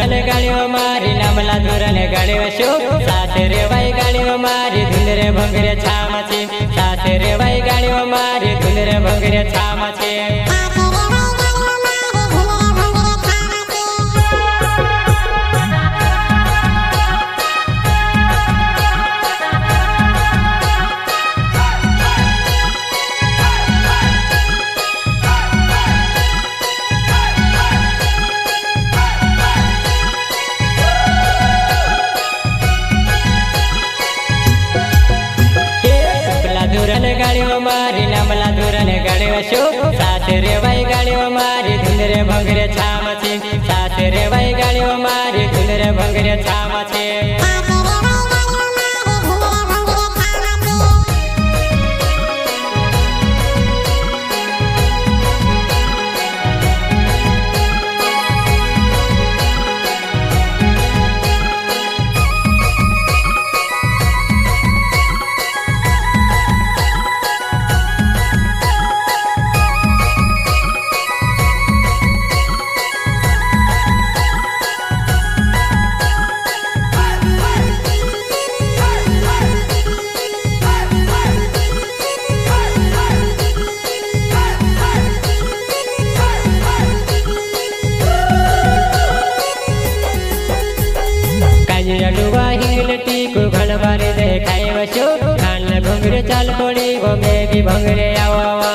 ધુરન ગાળ્યો મારી નામલા ધુરન ગાળ્યો શું સાથે રેવાય ગાળ્યો મારી ધુંદરે ભંગરે છામ છે સાથે રેવાય ગાળ્યો મારી ધુંદરે ભંગરે છામ છે ધુરન ગાળ્યો મારી નામલા ધુરન ગાળ્યો શું સાથે રેવાય ગાળ્યો મારી ધુંદરે ભંગરે છામ છે સાથે રેવાય ગાળ્યો મારી ધુંદરે ભંગરે છામ છે डुबा हिंगल टीको घनबारे देखाए वशो खान भंगरे चाल पड़ी वो मैं भी भंगरे आवा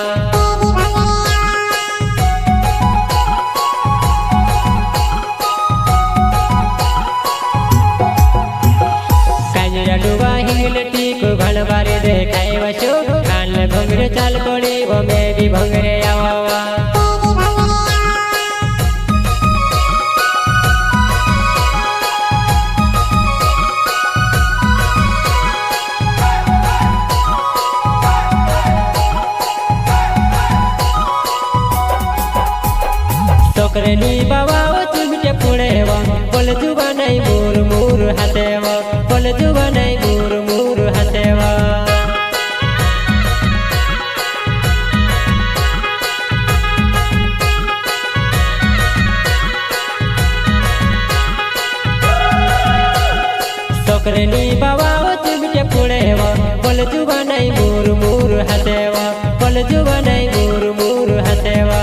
काजरा डुबा हिंगल टीको घनबारे देखाए वशो खान भंगरे चाल पड़ी वो मैं भी भंगरे आवा नी बाबा चुमटे पुणेवा बोल जुबा नहीं मूर मूर हसेवा बोल जुबा नहीं मूर मूर हसेवा सोकरे नी बाबा चुमटे पुणेवा बोल जुबा नहीं मूर मूर हसेवा बोल जुबा नहीं मूर मूर हसेवा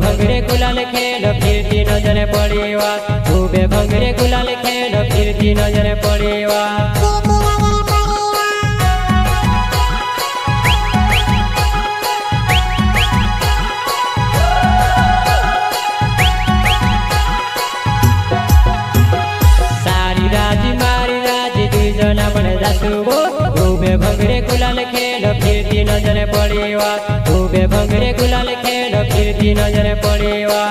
भंगरे गुलाल खेलो फिरती नजर पड़ेवा खूबे भंगरे गुलाल खेलो फिरती नजर पड़ेवा सारी राजी मारी राजी दुई जना बने जासुबो खूबे भंगरे गुलाल खेलो फिरती नजर पड़ेवा खूबे भंगरे गुलाल खेलो फिरती नजर पड़ेवा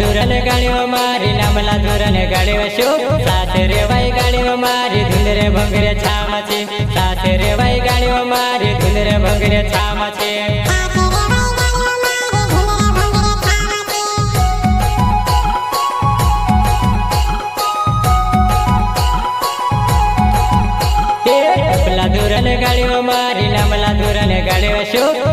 धुरन गाड़ियो मारी नामला धुरन गाड़ियो શું સાથે રેવાય ગાળ્યો મારી ધુંદરે ભંગરે છામ છે સાથે રેવાય ગાળ્યો મારી ધુંદરે ભંગરે છામ છે ધુરન ગાળ્યો મારી નામલા ધુરન ગાળ્યો શું